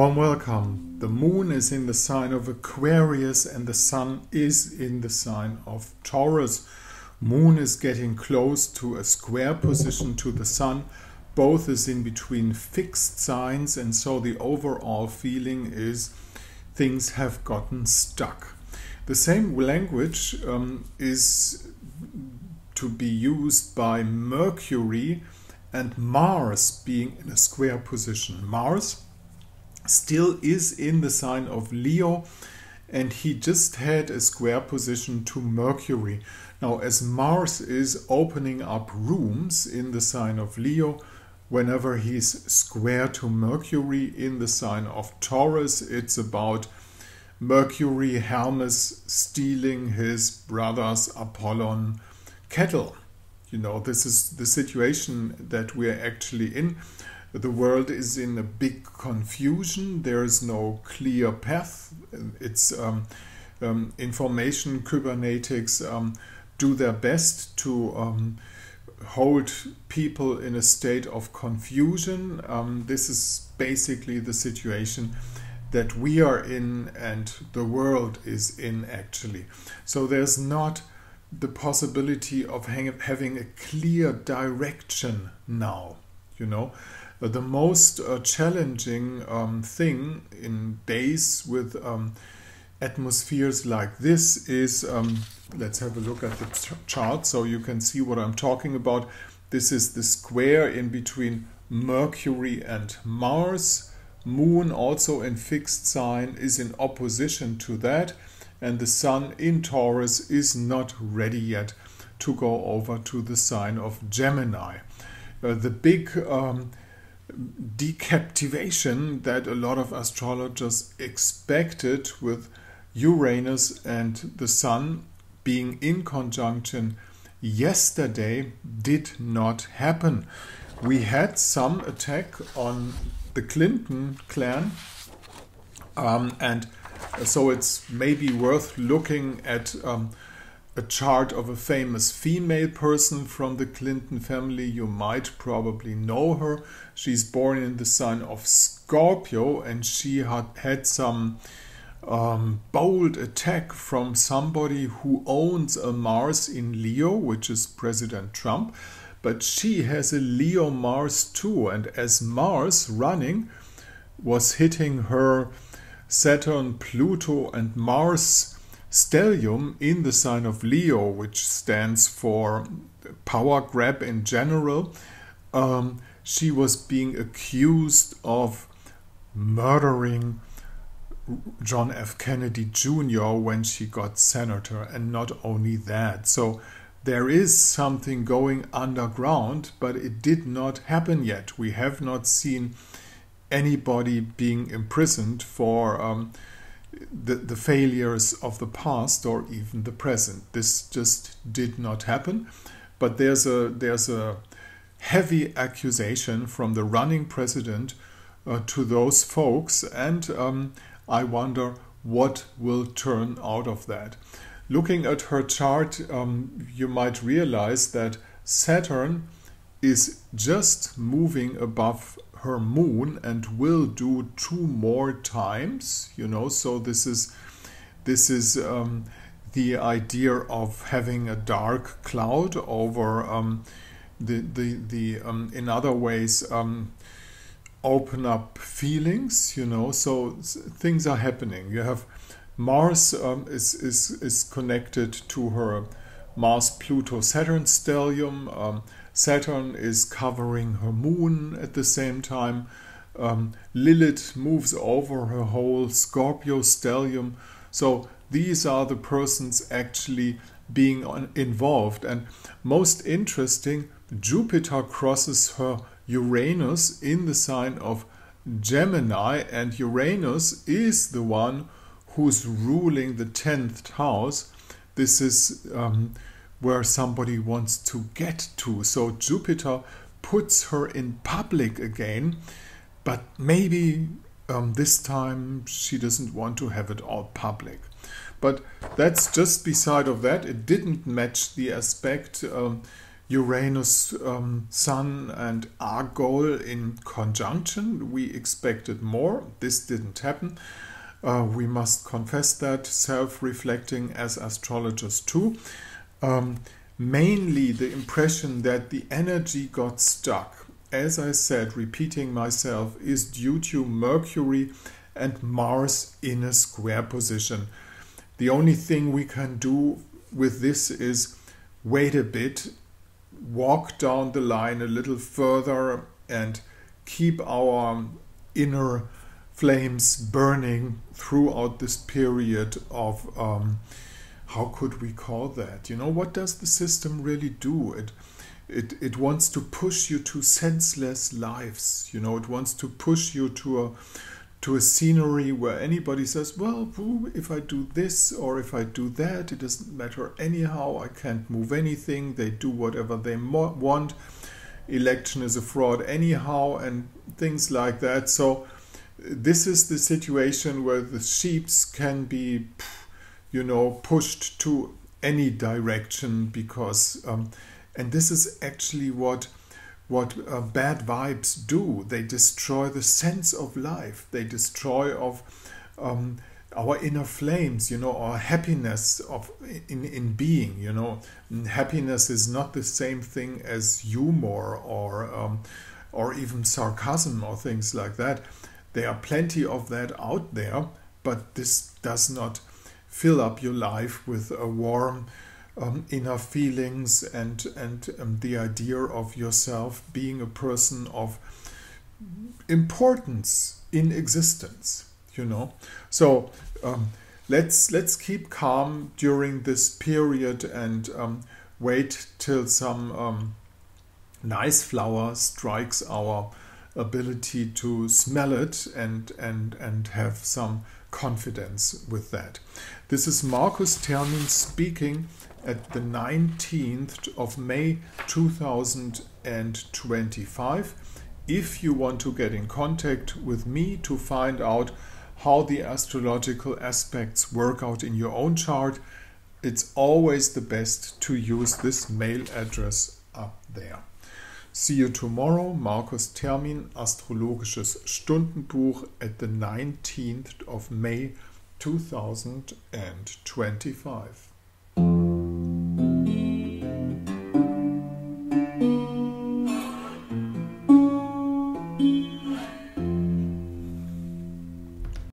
Warm welcome. The moon is in the sign of Aquarius and the sun is in the sign of Taurus. Moon is getting close to a square position to the sun. Both is in between fixed signs, and so the overall feeling is things have gotten stuck. The same language is to be used by Mercury and Mars being in a square position. Mars still is in the sign of Leo, and he just had a square position to Mercury. Now, as Mars is opening up rooms in the sign of Leo, whenever he's square to Mercury in the sign of Taurus, it's about Mercury, Hermes stealing his brother's Apollon cattle. You know, this is the situation that we're actually in. The world is in a big confusion. There is no clear path. It's information cybernetics do their best to hold people in a state of confusion. This is basically the situation that we are in and the world is in, actually. So there's not the possibility of having a clear direction now, you know. The most challenging thing in days with atmospheres like this is, let's have a look at the chart so you can see what I'm talking about. This is the square in between Mercury and Mars. Moon, also in fixed sign, is in opposition to that, and the sun in Taurus is not ready yet to go over to the sign of Gemini. The big decaptivation that a lot of astrologers expected with Uranus and the sun being in conjunction yesterday did not happen. We had some attack on the Clinton clan, and so it's maybe worth looking at a chart of a famous female person from the Clinton family. You might probably know her. She's born in the sign of Scorpio, and she had some bold attack from somebody who owns a Mars in Leo, which is President Trump. But she has a Leo Mars too, and as Mars running was hitting her Saturn, Pluto and Mars stellium in the sign of Leo, which stands for power grab in general, she was being accused of murdering John F. Kennedy Jr. when she got senator, and not only that. So there is something going underground, but it did not happen yet. We have not seen anybody being imprisoned for the failures of the past or even the present. This just did not happen. But there's a heavy accusation from the running president to those folks, and I wonder what will turn out of that. Looking at her chart, you might realize that Saturn is just moving above her moon and will do 2 more times, you know. So this is the idea of having a dark cloud over in other ways open up feelings, you know. So things are happening. You have Mars is connected to her Mars Pluto Saturn stellium. Saturn is covering her moon at the same time. Lilith moves over her whole Scorpio stellium. So these are the persons actually being involved. And most interesting, Jupiter crosses her Uranus in the sign of Gemini, and Uranus is the one who's ruling the 10th house. This is where somebody wants to get to. So Jupiter puts her in public again, but maybe this time she doesn't want to have it all public. But that's just beside of that. It didn't match the aspect Uranus, Sun and Argol in conjunction. We expected more. This didn't happen. We must confess that, self-reflecting as astrologers too. Mainly the impression that the energy got stuck, as I said, repeating myself, is due to Mercury and Mars in a square position. The only thing we can do with this is wait a bit, walk down the line a little further and keep our inner flames burning throughout this period of, how could we call that? You know, what does the system really do? It wants to push you to senseless lives. You know, it wants to push you to a scenery where anybody says, well, if I do this or if I do that, it doesn't matter anyhow. I can't move anything. They do whatever they want. Election is a fraud anyhow, and things like that. So this is the situation where the sheeps can be, you know, pushed to any direction because, and this is actually what bad vibes do. They destroy the sense of life. They destroy of our inner flames, you know, our happiness in being, you know. And happiness is not the same thing as humor or even sarcasm or things like that. There are plenty of that out there, but this does not fill up your life with a warm inner feelings and the idea of yourself being a person of importance in existence, you know. So let's keep calm during this period and wait till some nice flower strikes our ability to smell it and have some confidence with that. This is Markus Termin speaking at the 19th of May 2025. If you want to get in contact with me to find out how the astrological aspects work out in your own chart, it's always the best to use this mail address up there. See you tomorrow. Markus Termin, Astrologisches Stundenbuch at the 19th of May 2025.